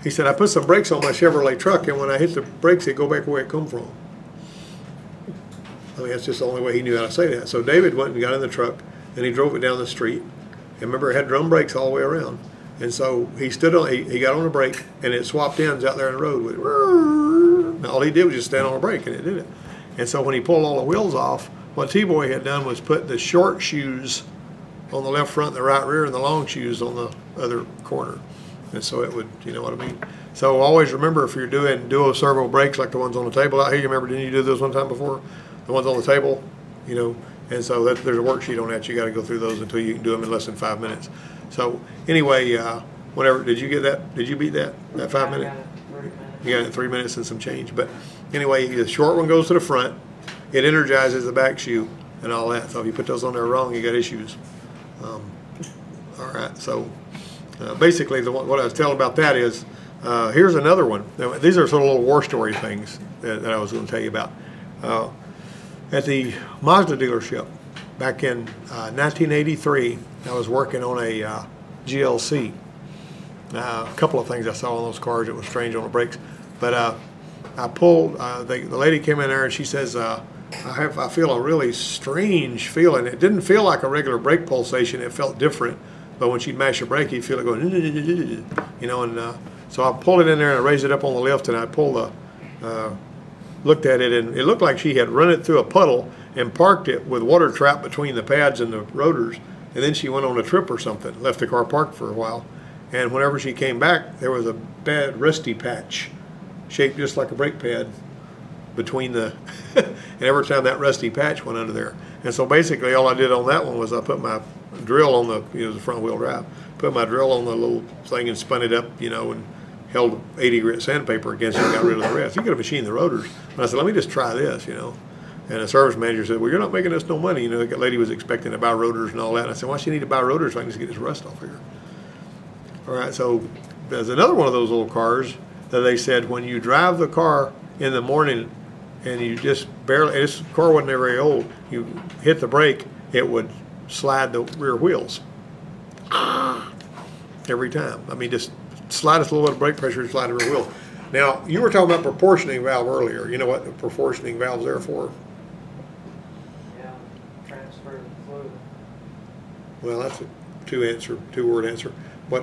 He said, I put some brakes on my Chevrolet truck, and when I hit the brakes, it go back where it come from. I mean, that's just the only way he knew how to say that. So David went and got in the truck, and he drove it down the street. And remember, it had drum brakes all the way around. And so he stood on, he got on the brake, and it swapped ends out there in the road with it. Now, all he did was just stand on the brake, and it did it. And so when he pulled all the wheels off, what T-Boy had done was put the short shoes on the left front and the right rear, and the long shoes on the other corner. And so it would, you know what I mean? So always remember, if you're doing duo servo brakes like the ones on the table out here, you remember, didn't you do those one time before? The ones on the table, you know? And so there's a worksheet on that. You got to go through those until you can do them in less than 5 minutes. So anyway, whatever, did you get that? Did you beat that 5 minute? You got it in 3 minutes and some change. But anyway, the short one goes to the front. It energizes the back shoe and all that. So if you put those on there wrong, you got issues. All right, so basically what I was telling about that is, here's another one. Now, these are sort of little war story things that I was going to tell you about. At the Mazda dealership back in 1983, I was working on a GLC. A couple of things I saw on those cars that was strange on the brakes, but I pulled. The lady came in there and she says, I feel a really strange feeling. It didn't feel like a regular brake pulsation. It felt different. But when she'd mash a brake, you'd feel it going, you know. And so I pulled it in there and I raised it up on the lift, and I pulled looked at it, and it looked like she had run it through a puddle and parked it with water trapped between the pads and the rotors. And then she went on a trip or something, left the car parked for a while. And whenever she came back, there was a bad rusty patch shaped just like a brake pad between the, and every time that rusty patch went under there. And so basically all I did on that one was I put my drill on it was a front wheel drive, put my drill on the little thing and spun it up, you know, and held 80 grit sandpaper against it and got rid of the rest. You could have machined the rotors. And I said, let me just try this, you know. And the service manager said, well, you're not making us no money. You know, the lady was expecting to buy rotors and all that. And I said, why do you need to buy rotors so I can just get this rust off here? All right, so there's another one of those little cars that they said when you drive the car in the morning and you just barely, this car wasn't very old, you hit the brake, it would slide the rear wheels. Every time. I mean, just slide us a little bit of brake pressure and slide the rear wheel. Now, you were talking about proportioning valve earlier. You know what the proportioning valve's there for? Yeah, transfer the fluid. Well, that's a two-word answer. But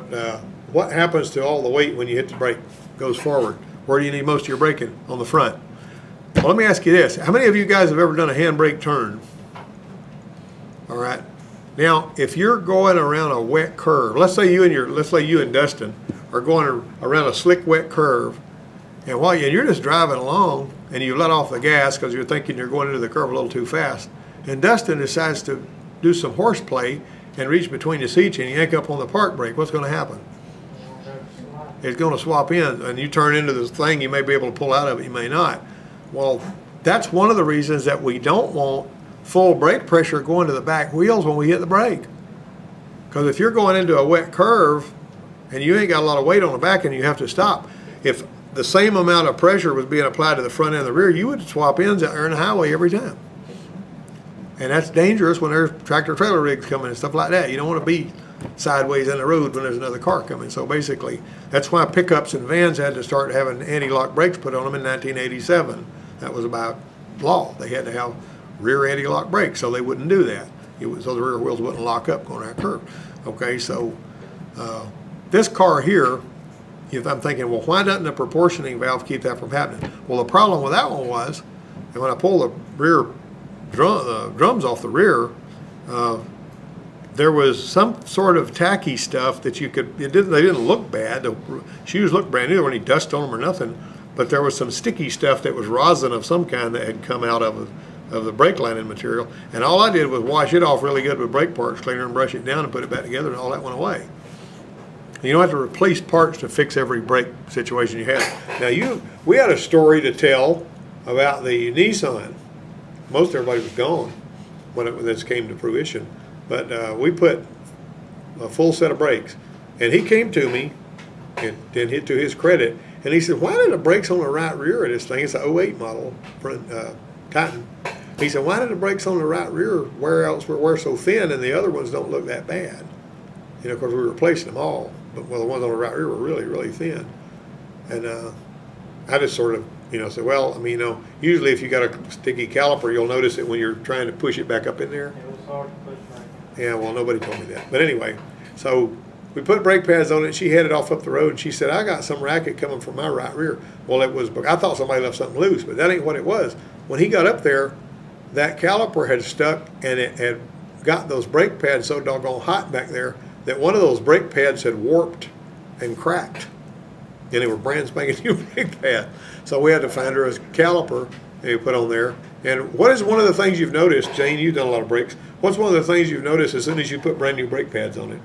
what happens to all the weight when you hit the brake? Goes forward. Where do you need most of your braking? On the front. Well, let me ask you this. How many of you guys have ever done a handbrake turn? All right. Now, if you're going around a wet curve, let's say you and Dustin are going around a slick, wet curve, and while you're just driving along and you let off the gas because you're thinking you're going into the curve a little too fast, and Dustin decides to do some horseplay and reach between the seats and yank up on the park brake, what's going to happen? It's going to swap in, and you turn into this thing, you may be able to pull out of it, you may not. Well, that's one of the reasons that we don't want full brake pressure going to the back wheels when we hit the brake. Because if you're going into a wet curve and you ain't got a lot of weight on the back and you have to stop, if the same amount of pressure was being applied to the front and the rear, you would swap ends out there in the highway every time. And that's dangerous when there's tractor trailer rigs coming and stuff like that. You don't want to be sideways in the road when there's another car coming. So basically, that's why pickups and vans had to start having anti-lock brakes put on them in 1987. That was about law. They had to have rear anti-lock brakes, so they wouldn't do that. So the rear wheels wouldn't lock up going that curve. Okay, so this car here, if I'm thinking, well, why doesn't the proportioning valve keep that from happening? Well, the problem with that one was, and when I pull the rear drums off the rear, there was some sort of tacky stuff that you could, they didn't look bad. The shoes looked brand new. There wasn't any dust on them or nothing, but there was some sticky stuff that was rosin of some kind that had come out of the brake lining material. And all I did was wash it off really good with brake parts cleaner and brush it down and put it back together, and all that went away. You don't have to replace parts to fix every brake situation you have. Now we had a story to tell about the Nissan. Most everybody was gone when this came to fruition. But we put a full set of brakes. And he came to me, and hit to his credit, and he said, why did the brakes on the right rear of this thing, it's an 08 model, Titan. He said, why did the brakes on the right rear wear so thin and the other ones don't look that bad? You know, of course, we were replacing them all, but the ones on the right rear were really, really thin. And I just sort of, said, well, I mean, usually if you got a sticky caliper, you'll notice it when you're trying to push it back up in there. It was hard to push back. Yeah, well, nobody told me that. But anyway, so we put brake pads on it. She headed off up the road, and she said, I got some racket coming from my right rear. Well, I thought somebody left something loose, but that ain't what it was. When he got up there, that caliper had stuck, and it had got those brake pads so doggone hot back there that one of those brake pads had warped and cracked. And they were brand spanking new brake pad. So we had to find her a caliper and we put on there. And what is one of the things you've noticed, Jane, you've done a lot of brakes, what's one of the things you've noticed as soon as you put brand new brake pads on it?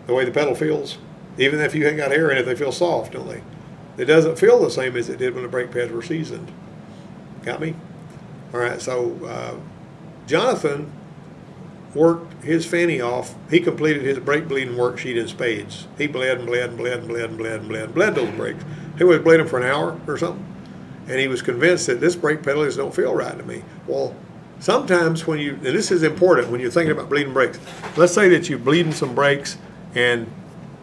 The way the pedal feels. Even if you ain't got air in it, they feel soft, don't they? It doesn't feel the same as it did when the brake pads were seasoned. Got me? All right, so Jonathan worked his fanny off. He completed his brake bleeding worksheet in spades. He bled and bled and bled and bled and bled and bled and bled those brakes. He was bleeding for an hour or something. And he was convinced that this brake pedal just don't feel right to me. Well, sometimes and this is important when you're thinking about bleeding brakes. Let's say that you're bleeding some brakes and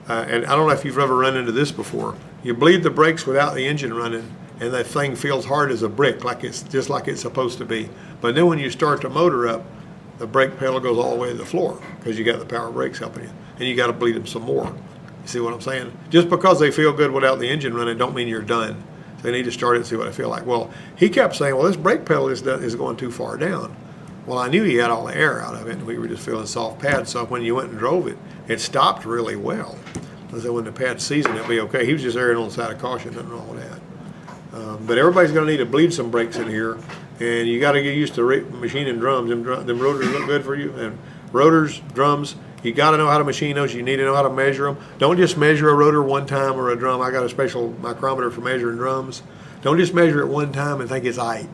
I don't know if you've ever run into this before. You bleed the brakes without the engine running and that thing feels hard as a brick, just like it's supposed to be. But then when you start the motor up, the brake pedal goes all the way to the floor because you got the power brakes helping you, and you got to bleed them some more. You see what I'm saying? Just because they feel good without the engine running don't mean you're done. So they need to start it and see what I feel like. Well, he kept saying, well, this brake pedal is going too far down. Well, I knew he had all the air out of it, and we were just feeling soft pads. So when you went and drove it, it stopped really well. So when the pad's seasoned, it'll be okay. He was just erring on the side of caution, nothing wrong with that. But everybody's going to need to bleed some brakes in here, and you got to get used to machining drums. Them rotors look good for you, and rotors, drums. You got to know how to machine those. You need to know how to measure them. Don't just measure a rotor one time or a drum. I got a special micrometer for measuring drums. Don't just measure it one time and think it's aight.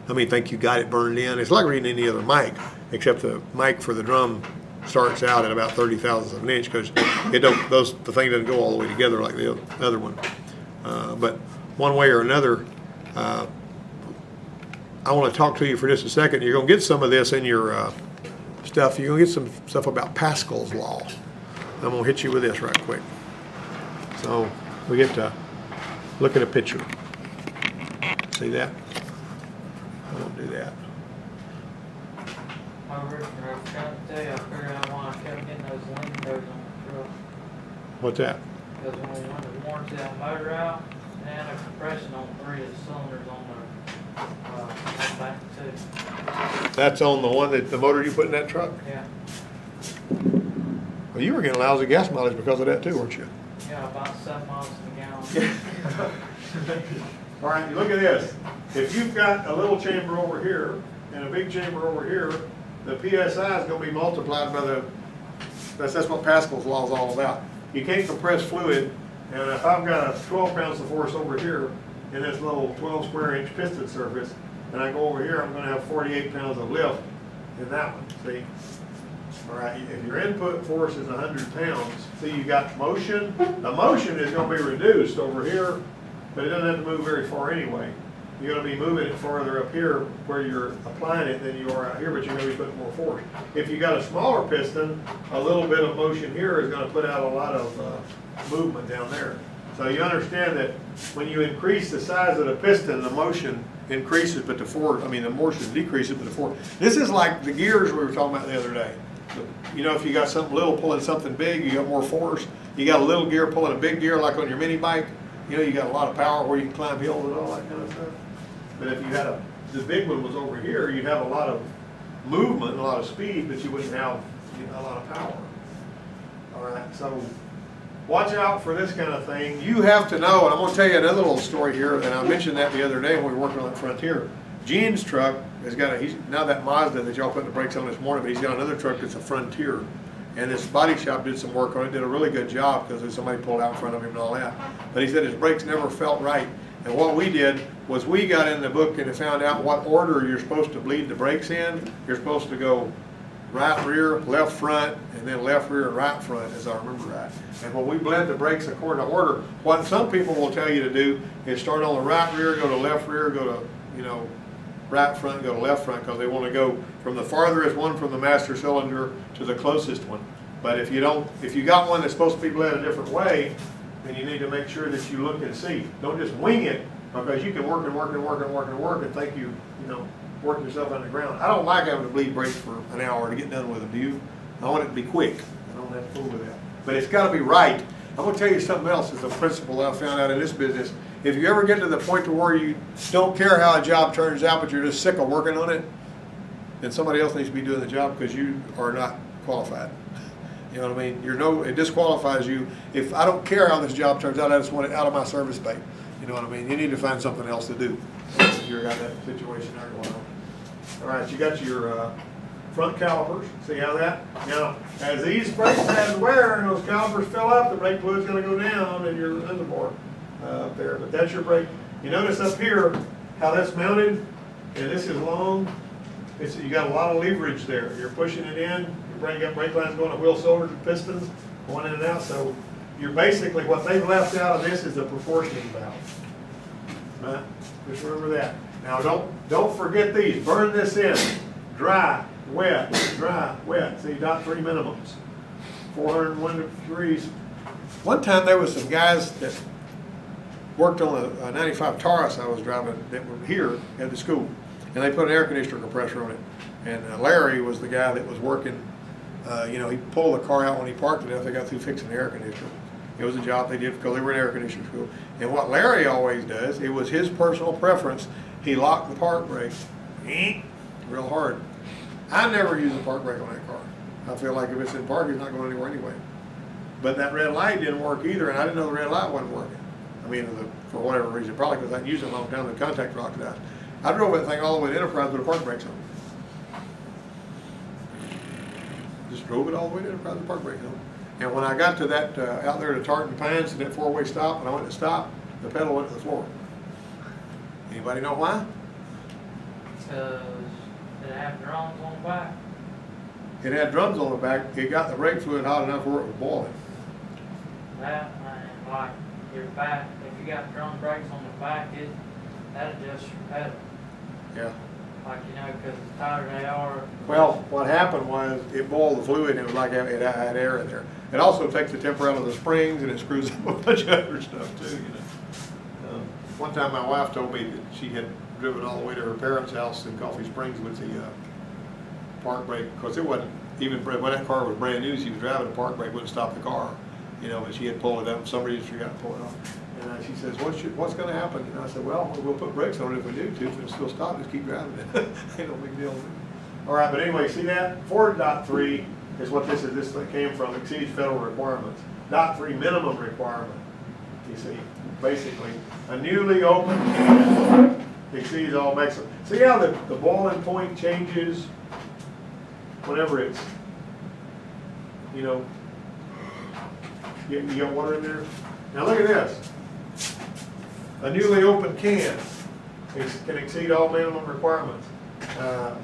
Think you got it burned in. It's like reading any other mic, except the mic for the drum starts out at about 30 thousandths of an inch because the thing doesn't go all the way together like the other one. But one way or another, I want to talk to you for just a second. You're going to get some of this in your stuff. You're going to get some stuff about Pascal's law. I'm going to hit you with this right quick. So we get to look at a picture. See that? I won't do that. I was trying to tell you, I figured out why I kept getting those lingos on the truck. What's that? Because when we wanted to warranty that motor out, they had a compression on 3 of the cylinders on the back too. That's on the motor you put in that truck? Yeah. Well, you were getting lousy gas mileage because of that too, weren't you? Yeah, about 7 miles to the gallon. All right, you look at this. If you've got a little chamber over here and a big chamber over here, the PSI is going to be multiplied by that's what Pascal's law is all about. You can't compress fluid, and if I've got a 12 pounds of force over here in this little 12 square inch piston surface, and I go over here, I'm going to have 48 pounds of lift in that one, see? All right, if your input force is 100 pounds, see you got motion. The motion is going to be reduced over here, but it doesn't have to move very far anyway. You're going to be moving it farther up here where you're applying it than you are out here, but you're going to be putting more force. If you got a smaller piston, a little bit of motion here is going to put out a lot of movement down there. So you understand that when you increase the size of the piston, the motion increases, but the motion decreases, but the force. This is like the gears we were talking about the other day. If you got something little pulling something big, you got more force. You got a little gear pulling a big gear, like on your mini bike. You got a lot of power where you can climb hills and all that kind of stuff. But if you had the big one was over here, you'd have a lot of movement and a lot of speed, but you wouldn't have a lot of power. All right, so watch out for this kind of thing. You have to know, and I'm going to tell you another little story here, and I mentioned that the other day when we were working on that Frontier. Gene's truck has got he's now that Mazda that y'all put the brakes on this morning, but he's got another truck that's a Frontier. And this body shop did some work on it, did a really good job because somebody pulled out in front of him and all that. But he said his brakes never felt right. And what we did was we got in the book and found out what order you're supposed to bleed the brakes in. You're supposed to go right rear, left front, and then left rear and right front, as I remember right. And when we bled the brakes according to order, what some people will tell you to do is start on the right rear, go to left rear, go to, right front, go to left front, because they want to go from the farthest one from the master cylinder to the closest one. But if you got one that's supposed to be bled a different way, then you need to make sure that you look and see. Don't just wing it, because you can work and work and work and work and work and think you know, work yourself on the ground. I don't like having to bleed brakes for an hour to get done with them, do you? I want it to be quick. I don't have to fool with that. But it's gotta be right. I'm gonna tell you something else as a principle that I found out in this business. If you ever get to the point to where you don't care how a job turns out, but you're just sick of working on it, then somebody else needs to be doing the job because you are not qualified. You know what I mean? It disqualifies you. If I don't care how this job turns out, I just want it out of my service pay. You know what I mean? You need to find something else to do. If you've got that situation there going on. All right, you got your front calipers. See how that? Now, as these brake pads wear and those calipers fill up, the brake fluid's going to go down in your underbore up there. But that's your brake. You notice up here how that's mounted, and this is long. You got a lot of leverage there. You're pushing it in. You got brake lines going to wheel cylinders and pistons going in and out. So you're basically, what they've left out of this is the proportioning valve. Right? Just remember that. Now don't forget these. Burn this in. Dry, wet, dry, wet. See, .3 minimums. 401 degrees. One time there was some guys that worked on a 95 Taurus I was driving that were here at the school. And they put an air conditioner compressor on it. And Larry was the guy that was working, you know, he pulled the car out when he parked it after they got through fixing the air conditioner. It was a job they did because they were in air conditioning school. And what Larry always does, it was his personal preference, he locked the park brake real hard. I never use a park brake on that car. I feel like if it's in park, it's not going anywhere anyway. But that red light didn't work either, and I didn't know the red light wasn't working. I mean, for whatever reason, probably because I hadn't used it a long time, the contact rocked out. I drove that thing all the way to Enterprise with the park brakes on. Just drove it all the way to Enterprise with the park brakes on. And when I got to that, out there to Tartan Pines, to that four-way stop, and I went to stop, the pedal went to the floor. Anybody know why? Because it had drums on the back. It had drums on the back. It got the brake fluid hot enough where it was boiling. That, and like your back, if you got drum brakes on the back, that adjusts your pedal. Yeah. Like, you know, because the tighter they are. Well, what happened was it boiled the fluid and it was like it had air in there. It also takes the temper out of the springs and it screws up a bunch of other stuff too, you know. One time my wife told me that she had driven all the way to her parents' house in Coffee Springs with the park brake, because it wasn't, even when that car was brand new, she was driving, the park brake wouldn't stop the car, you know, but she had pulled it up, for some reason she forgot to pull it off. And she says, what's going to happen? And I said, well, we'll put brakes on it if we do to. If it'll still stop, just keep driving it. Ain't no big deal. All right, but anyway, see that? 4.3 is what this is. This came from, exceeds federal requirements. .3 minimum requirement. You see, basically, a newly opened can exceeds all maximum. See how the boiling point changes whenever it's, you know, you got water in there? Now look at this. A newly opened can exceed all minimum requirements.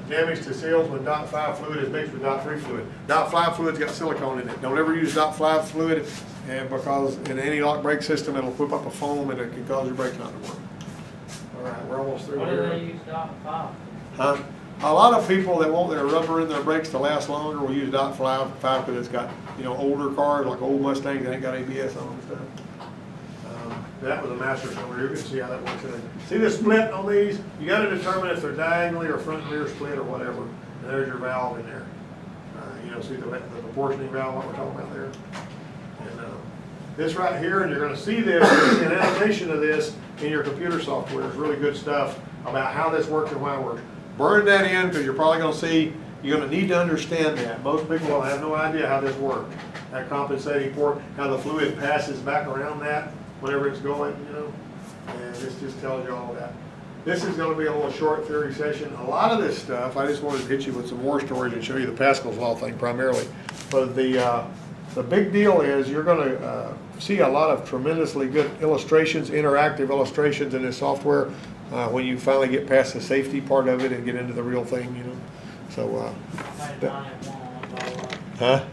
Damage to seals when .5 fluid is mixed with .3 fluid. .5 fluid's got silicone in it. Don't ever use .5 fluid, and because in any lock brake system it'll whip up a foam and it can cause your brakes not to work. All right, we're almost through What here. do they use .5? Huh? A lot of people that want their rubber in their brakes to last longer will use .5 because it's got, you know, older cars like old Mustangs that ain't got ABS on them and stuff. That was a master cylinder. You can see how that works in there. See the split on these? You got to determine if they're diagonally or front and rear split or whatever. And there's your valve in there. You know, see the proportioning valve, what we're talking about there? And this right here, and you're going to see this, an animation of this in your computer software. It's really good stuff about how this works and why it works. Burn that in because you're probably going to see, you're going to need to understand that. Most people will have no idea how this works. That compensating port, how the fluid passes back around that whenever it's going, you know, and this just tells you all that. This is going to be a little short theory session. A lot of this stuff, I just wanted to hit you with some more stories and show you the Pascal's Law thing primarily. But the big deal is you're going to see a lot of tremendously good illustrations, interactive illustrations in this software when you finally get past the safety part of it and get into the real thing, you know. So, I made 91 on the ball. huh?